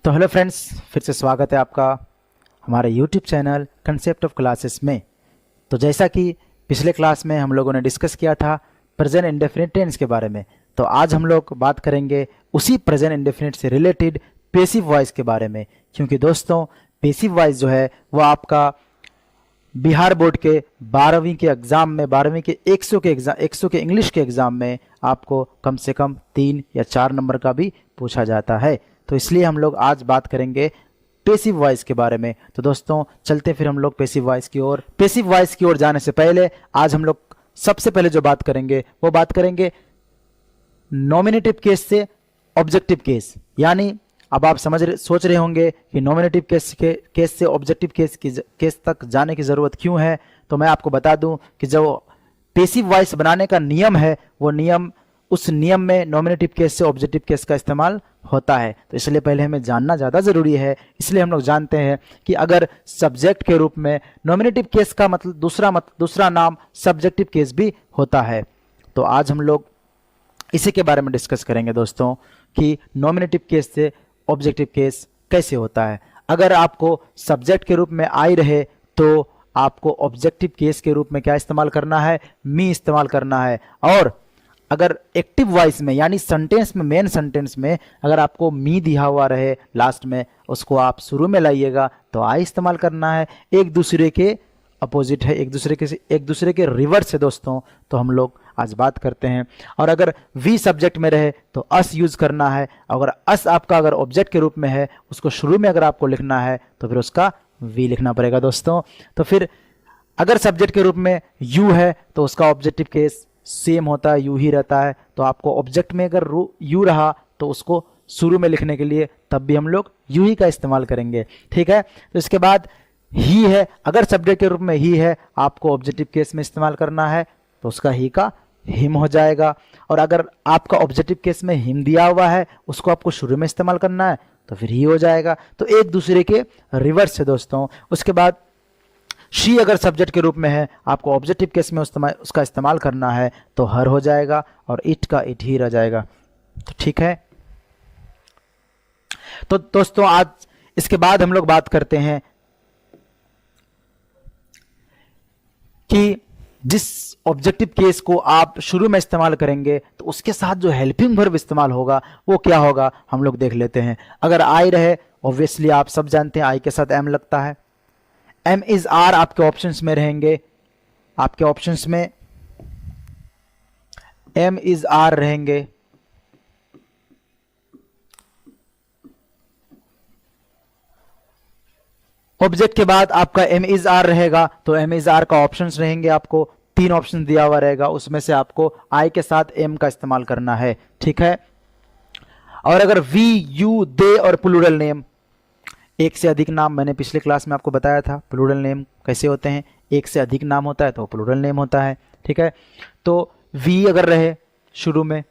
तो hello friends, फिर से स्वागत है आपका हमारे YouTube channel concept of classes में। तो जैसा कि पिछले क्लास में हम लोगों ने डिस्कस किया था प्रेजेंट इंडेफिनिट टेंस के बारे में, तो आज हम लोग बात करेंगे उसी प्रेजेंट इंडेफिनिट से रिलेटेड पेसिव वॉइस के बारे में। क्योंकि दोस्तों पेसिव वॉइस जो है वो आपका बिहार बोर्ड के 12वीं के एग्ज़ाम में 12वीं के 100 के इंग्लिश के एग्ज़ाम में आपको कम से कम 3 या 4 नंबर का भी पूछा जाता है। तो इसलिए हम लोग आज बात करेंगे पेसिव वॉइस के बारे में। तो दोस्तों चलते फिर हम लोग पेसिव वॉइस की ओर। पेसिव वॉइस की ओर जाने से पहले आज हम लोग सबसे पहले जो बात करेंगे वो बात करेंगे नॉमिनेटिव केस से ऑब्जेक्टिव केस। यानी अब आप सोच रहे होंगे कि नॉमिनेटिव केस से ऑब्जेक्टिव केस तक जाने की ज़रूरत क्यों है। तो मैं आपको बता दूं कि जो पेसिव वॉइस बनाने का नियम है वो नियम, उस नियम में नॉमिनेटिव केस से ऑब्जेक्टिव केस का इस्तेमाल होता है। तो इसलिए पहले हमें जानना ज़्यादा ज़रूरी है। इसलिए हम लोग जानते हैं कि अगर सब्जेक्ट के रूप में नॉमिनेटिव केस का दूसरा नाम सब्जेक्टिव केस भी होता है। तो आज हम लोग इसी के बारे में डिस्कस करेंगे दोस्तों कि नॉमिनेटिव केस से ऑब्जेक्टिव केस कैसे होता है। अगर आपको सब्जेक्ट के रूप में आई रहे तो आपको ऑब्जेक्टिव केस के रूप में क्या इस्तेमाल करना है, मी इस्तेमाल करना है। और अगर एक्टिव वॉइस में यानी सेंटेंस में, मेन सेंटेंस में अगर आपको मी दिया हुआ रहे लास्ट में, उसको आप शुरू में लाइएगा तो आई इस्तेमाल करना है। एक दूसरे के अपोजिट है, एक दूसरे के रिवर्स है दोस्तों। तो हम लोग आज बात करते हैं। और अगर वी सब्जेक्ट में रहे तो अस यूज करना है। अगर अस आपका अगर ऑब्जेक्ट के रूप में है, उसको शुरू में अगर आपको लिखना है तो फिर उसका वी लिखना पड़ेगा दोस्तों। तो फिर अगर सब्जेक्ट के रूप में यू है तो उसका ऑब्जेक्टिव केस सेम होता है, यू ही रहता है। तो आपको ऑब्जेक्ट में अगर यू रहा तो उसको शुरू में लिखने के लिए तब भी हम लोग यू ही का इस्तेमाल करेंगे, ठीक है। तो इसके बाद ही है, अगर सब्जेक्ट के रूप में ही है आपको ऑब्जेक्टिव केस में इस्तेमाल करना है तो उसका ही का हिम हो जाएगा। और अगर आपका ऑब्जेक्टिव केस में हिम दिया हुआ है, उसको आपको शुरू में इस्तेमाल करना है तो फिर ही हो जाएगा। तो एक दूसरे के रिवर्स है दोस्तों। उसके बाद शी अगर सब्जेक्ट के रूप में है, आपको ऑब्जेक्टिव केस में उसका इस्तेमाल करना है तो हर हो जाएगा और इट का इट ही रह जाएगा। तो ठीक है। तो दोस्तों आज इसके बाद हम लोग बात करते हैं कि जिस ऑब्जेक्टिव केस को आप शुरू में इस्तेमाल करेंगे तो उसके साथ जो हेल्पिंग वर्ब इस्तेमाल होगा वो क्या होगा, हम लोग देख लेते हैं। अगर आई रहे, ऑब्वियसली आप सब जानते हैं आई के साथ एम लगता है। एम इज आर आपके ऑप्शंस में रहेंगे, आपके ऑप्शंस में एम इज आर रहेंगे। ऑब्जेक्ट के बाद आपका एम इज आर रहेगा तो एम इज आर का ऑप्शंस रहेंगे, आपको 3 ऑप्शन दिया हुआ रहेगा, उसमें से आपको आई के साथ एम का इस्तेमाल करना है, ठीक है। और अगर वी, यू, दे और प्लूरल नेम, एक से अधिक नाम, मैंने पिछले क्लास में आपको बताया था प्लूरल नेम कैसे होते हैं। एक से अधिक नाम होता है तो प्लूरल नेम होता है, ठीक है। तो वी अगर रहे शुरू में,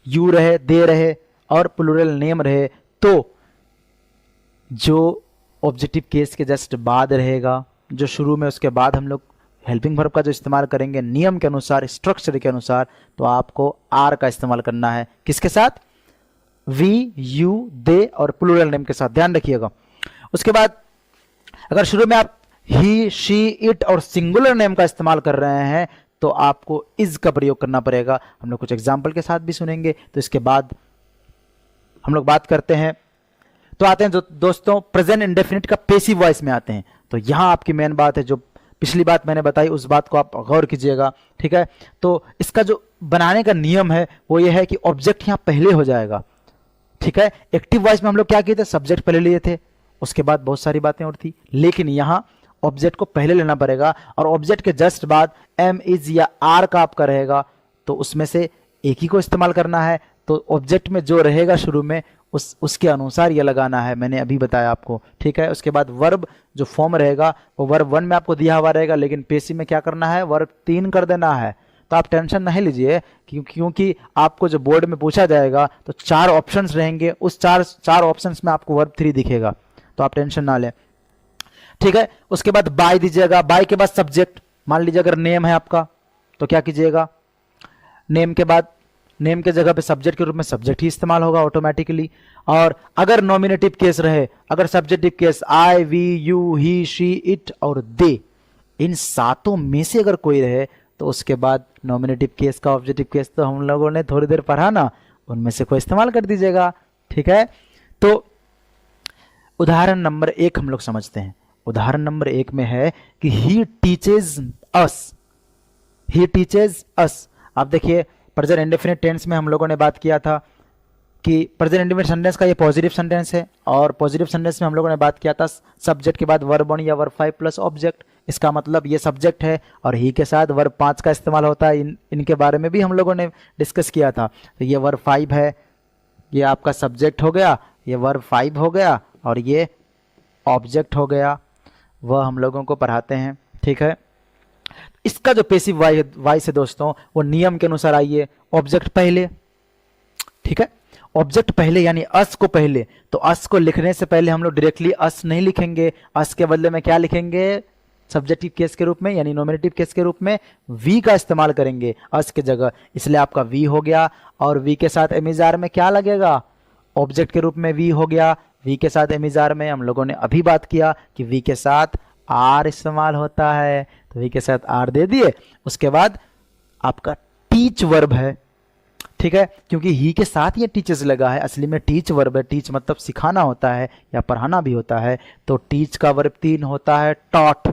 यू रहे, दे रहे और प्लूरल नेम रहे तो जो ऑब्जेक्टिव केस के जस्ट बाद रहेगा, जो शुरू में, उसके बाद हम लोग हेल्पिंग वर्ब का जो इस्तेमाल करेंगे नियम के अनुसार, स्ट्रक्चर के अनुसार, तो आपको आर का इस्तेमाल करना है। किसके साथ? वी, यू, दे और प्लूरल नेम के साथ, ध्यान रखिएगा। उसके बाद अगर शुरू में आप ही, शी, इट और सिंगुलर नेम का इस्तेमाल कर रहे हैं तो आपको इज का प्रयोग करना पड़ेगा। हम लोग कुछ एग्जाम्पल के साथ भी सुनेंगे। तो इसके बाद हम लोग बात करते हैं, तो आते हैं दोस्तों प्रेजेंट इंडेफिनिट का पेसिव वॉइस में आते हैं। तो यहां आपकी मेन बात है, जो पिछली बात मैंने बताई उस बात को आप गौर कीजिएगा, ठीक है। तो इसका जो बनाने का नियम है वो ये है कि ऑब्जेक्ट यहां पहले हो जाएगा, ठीक है। एक्टिव वॉइस में हम लोग क्या किए थे, सब्जेक्ट पहले लिए थे, उसके बाद बहुत सारी बातें और थी, लेकिन यहां ऑब्जेक्ट को पहले लेना पड़ेगा और ऑब्जेक्ट के जस्ट बाद एम, इज या आर का आपका रहेगा तो उसमें से एक ही को इस्तेमाल करना है। तो ऑब्जेक्ट में जो रहेगा शुरू में उसके अनुसार ये लगाना है, मैंने अभी बताया आपको, ठीक है। उसके बाद वर्ब जो फॉर्म रहेगा वो वर्ब 1 में आपको दिया हुआ रहेगा, लेकिन पेसिव में क्या करना है, वर्ब 3 कर देना है। तो आप टेंशन नहीं लीजिए क्योंकि आपको जो बोर्ड में पूछा जाएगा तो 4 ऑप्शंस रहेंगे, उस चार ऑप्शंस में आपको वर्ब 3 दिखेगा, तो आप टेंशन ना लें, ठीक है। उसके बाद बाय दीजिएगा, बाय के बाद सब्जेक्ट, मान लीजिए अगर नेम है आपका तो क्या कीजिएगा, नेम के बाद नेम के जगह पे सब्जेक्ट के रूप में सब्जेक्ट ही इस्तेमाल होगा ऑटोमेटिकली। और अगर नॉमिनेटिव केस रहे, अगर subjective case I, we, you, he, she, it और दे, इन सातों में से अगर कोई रहे तो उसके बाद नॉमिनेटिव केस का ऑब्जेक्टिव केस तो हम लोगों ने थोड़ी देर पढ़ा ना, उनमें से कोई इस्तेमाल कर दीजिएगा। ठीक है, तो उदाहरण नंबर 1 हम लोग समझते हैं। उदाहरण नंबर 1 में है कि ही टीचेज अस, ही टीचेज अस। आप देखिए प्रेजेंट इंडेफिनिट टेंस में हम लोगों ने बात किया था कि प्रेजेंट इंडेफिनिट सेंटेंस का ये पॉजिटिव सेंटेंस है, और पॉजिटिव सेंटेंस में हम लोगों ने बात किया था सब्जेक्ट के बाद वर्ब 1 या वर्ब 5 प्लस ऑब्जेक्ट। इसका मतलब ये सब्जेक्ट है और ही के साथ वर्ब 5 का इस्तेमाल होता है। इनके बारे में भी हम लोगों ने डिस्कस किया था। तो ये वर्ब 5 है, ये आपका सब्जेक्ट हो गया, ये वर्ब 5 हो गया और ये ऑब्जेक्ट हो गया, वह हम लोगों को पढ़ाते हैं। ठीक है, इसका जो पेसिव वॉइस है दोस्तों, वो नियम के अनुसार आइए, ऑब्जेक्ट पहले। ठीक है, ऑब्जेक्ट पहले यानी अस को पहले। तो अस को लिखने से पहले हम लोग डायरेक्टली अस नहीं लिखेंगे, अस के बदले में क्या लिखेंगे, सब्जेक्टिव केस के रूप में यानी नॉमिनेटिव केस के रूप में वी का इस्तेमाल करेंगे अस के जगह। इसलिए आपका वी हो गया, और वी के साथ एमिजार में क्या लगेगा, ऑब्जेक्ट के रूप में वी हो गया। वी के साथ एमिजार में हम लोगों ने अभी बात किया कि वी के साथ आर इस्तेमाल होता है, तो वी के साथ आर दे दिए। उसके बाद आपका टीच वर्ब है। ठीक है, क्योंकि ही के साथ ये टीचर्स लगा है, असली में टीच वर्ब है। टीच मतलब सिखाना होता है या पढ़ाना भी होता है। तो टीच का वर्ब 3 होता है टॉट।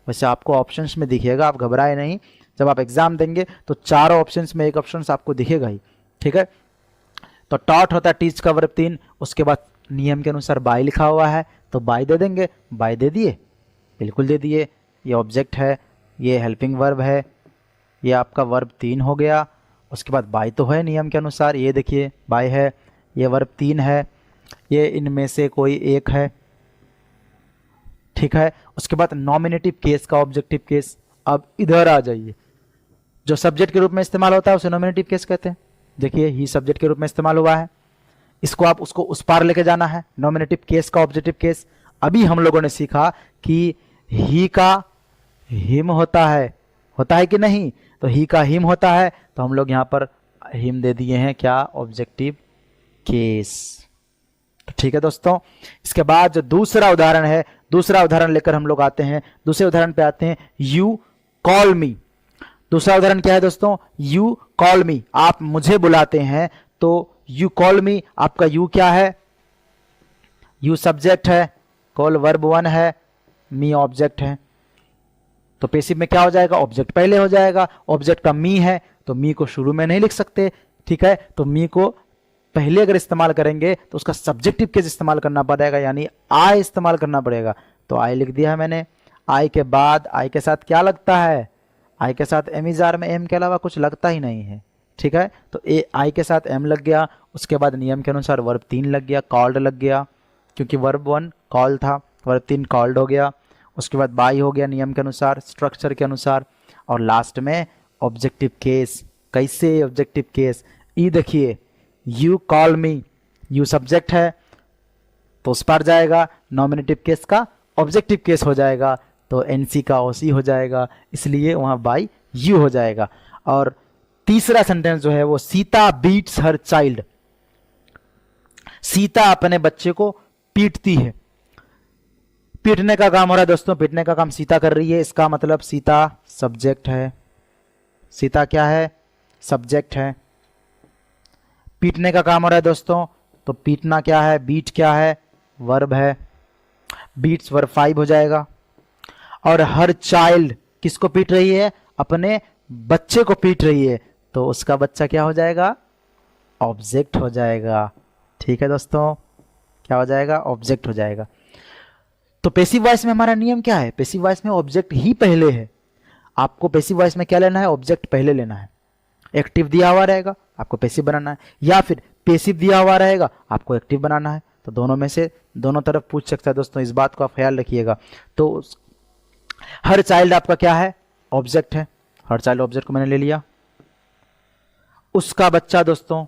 वैसे आपको ऑप्शंस में दिखेगा, आप घबराए नहीं, जब आप एग्जाम देंगे तो चारों ऑप्शंस में एक ऑप्शन आपको दिखेगा ही। ठीक है, तो टॉट होता है टीच का वर्ब 3। उसके बाद नियम के अनुसार बाय लिखा हुआ है तो बाय दे देंगे, बाय दे दिए, बिल्कुल दे दिए। ये ऑब्जेक्ट है, ये हेल्पिंग वर्ब है, ये आपका वर्ब 3 हो गया। उसके बाद बाय तो है नियम के अनुसार, ये देखिए बाय है, ये वर्ब 3 है, ये इनमें से कोई एक है। ठीक है, उसके बाद नॉमिनेटिव केस का ऑब्जेक्टिव केस। अब इधर आ जाइए, जो सब्जेक्ट के रूप में इस्तेमाल होता है उसे नॉमिनेटिव केस कहते हैं। देखिए ही सब्जेक्ट के रूप में इस्तेमाल हुआ है, इसको आप उसको उस पार लेके जाना है, नॉमिनेटिव केस का ऑब्जेक्टिव केस। अभी हम लोगों ने सीखा कि ही का हिम होता है कि नहीं, तो ही का हिम होता है, तो हम लोग यहाँ पर हिम दे दिए हैं क्या, ऑब्जेक्टिव केस। तो ठीक है दोस्तों, इसके बाद जो दूसरा उदाहरण है, दूसरा उदाहरण लेकर हम लोग आते हैं, दूसरे उदाहरण पे आते हैं, यू कॉल मी। दूसरा उदाहरण क्या है दोस्तों, यू कॉल मी, आप मुझे बुलाते हैं। तो यू कॉल मी, आपका यू क्या है, यू सब्जेक्ट है, कॉल वर्ब 1 है, मी ऑब्जेक्ट है। तो पैसिव में क्या हो जाएगा, ऑब्जेक्ट पहले हो जाएगा। ऑब्जेक्ट का मी है तो मी को शुरू में नहीं लिख सकते। ठीक है, तो मी को पहले अगर इस्तेमाल करेंगे तो उसका सब्जेक्टिव केस इस्तेमाल करना पड़ेगा, यानी आई इस्तेमाल करना पड़ेगा। तो आई लिख दिया है मैंने। आई के बाद आई के साथ क्या लगता है, आई के साथ एम इजार में एम के अलावा कुछ लगता ही नहीं है। ठीक है, तो ए आई के साथ एम लग गया। उसके बाद नियम के अनुसार वर्ब 3 लग गया, कॉल्ड लग गया, क्योंकि वर्ब 1 कॉल था, वर्ब 3 कॉल्ड हो गया। उसके बाद बाई हो गया नियम के अनुसार, स्ट्रक्चर के अनुसार। और लास्ट में ऑब्जेक्टिव केस। कैसे ऑब्जेक्टिव केस, ई देखिए, you call me, you subject है तो उस पर जाएगा, नॉमिनेटिव केस का ऑब्जेक्टिव केस हो जाएगा, तो एनसी का ओसी हो जाएगा, इसलिए वहाँ बाई यू हो जाएगा। और तीसरा सेंटेंस जो है वो, Sita beats her child. Sita अपने बच्चे को पीटती है। पीटने का काम हो रहा है दोस्तों, पीटने का काम सीता कर रही है, इसका मतलब सीता सब्जेक्ट है। सीता क्या है, सब्जेक्ट है। पीटने का काम हो रहा है दोस्तों, तो पीटना क्या है, बीट क्या है, वर्ब है। बीट्स वर्ब 5 हो जाएगा। और हर चाइल्ड किसको पीट रही है, अपने बच्चे को पीट रही है, तो उसका बच्चा क्या हो जाएगा, ऑब्जेक्ट हो जाएगा। ठीक है दोस्तों, क्या हो जाएगा, ऑब्जेक्ट हो जाएगा। तो पैसिव वॉइस में हमारा नियम क्या है, पैसिव वॉइस में ऑब्जेक्ट ही पहले है। आपको पैसिव वॉइस में क्या लेना है, ऑब्जेक्ट पहले लेना है। एक्टिव दिया हुआ रहेगा, आपको पैसिव बनाना है, या फिर पैसिव दिया हुआ रहेगा, आपको एक्टिव बनाना है। तो दोनों में से दोनों तरफ पूछ सकता है दोस्तों, इस बात को आप ख्याल रखिएगा। तो हर चाइल्ड आपका क्या है, ऑब्जेक्ट है। हर चाइल्ड ऑब्जेक्ट को मैंने ले लिया। उसका बच्चा दोस्तों,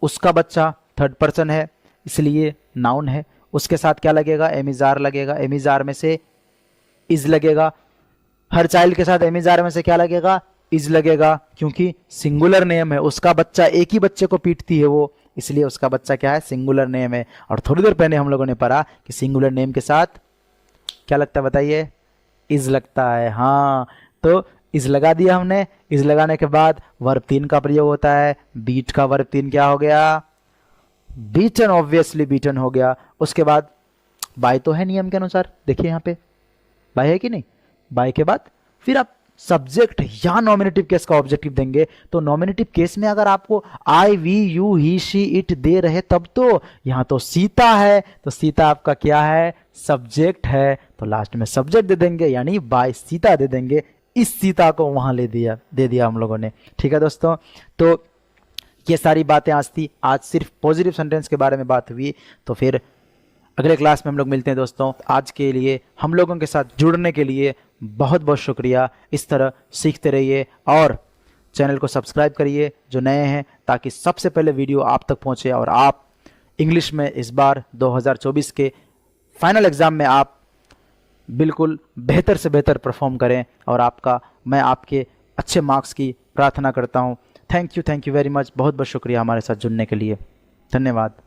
उसका बच्चा थर्ड पर्सन है, इसलिए नाउन है। उसके साथ क्या लगेगा, एमिजार लगेगा, एमिजार में से इज लगेगा। हर चाइल्ड के साथ एमिजार में से क्या लगेगा, इज लगेगा, क्योंकि सिंगुलर नेम है, उसका बच्चा एक ही बच्चे को पीटती है वो, इसलिए उसका बच्चा क्या है, सिंगुलर नेम है। और थोड़ी देर पहले हम लोगों ने पढ़ा कि सिंगुलर नेम के साथ क्या लगता है बताइए, इज लगता है। हाँ, तो इज लगा दिया हमने। इज लगाने के बाद वर्ब 3 का प्रयोग होता है। बीट का वर्ब 3 क्या हो गया, बीटन, ऑब्वियसली बीटन हो गया। उसके बाद बाय तो है नियम के अनुसार, देखिए यहाँ पे बाय है कि नहीं। बाय के बाद फिर आप सब्जेक्ट या नॉमिनेटिव केस का ऑब्जेक्टिव देंगे। तो नॉमिनेटिव केस में अगर आपको I, we, you, he, she, it दे रहे तब तो, यहाँ तो सीता है, तो सीता आपका क्या है, सब्जेक्ट है, तो लास्ट में सब्जेक्ट दे देंगे, यानी बाय सीता दे देंगे। इस सीता को वहां दे दिया हम लोगों ने। ठीक है दोस्तों, तो ये सारी बातें आज थी। आज सिर्फ पॉजिटिव सेंटेंस के बारे में बात हुई। तो फिर अगले क्लास में हम लोग मिलते हैं दोस्तों। आज के लिए हम लोगों के साथ जुड़ने के लिए बहुत बहुत शुक्रिया। इस तरह सीखते रहिए और चैनल को सब्सक्राइब करिए जो नए हैं, ताकि सबसे पहले वीडियो आप तक पहुंचे और आप इंग्लिश में इस बार 2024 के फाइनल एग्ज़ाम में आप बिल्कुल बेहतर से बेहतर परफॉर्म करें। और मैं आपके अच्छे मार्क्स की प्रार्थना करता हूं। Thank you very much. बहुत बहुत शुक्रिया हमारे साथ जुड़ने के लिए। धन्यवाद।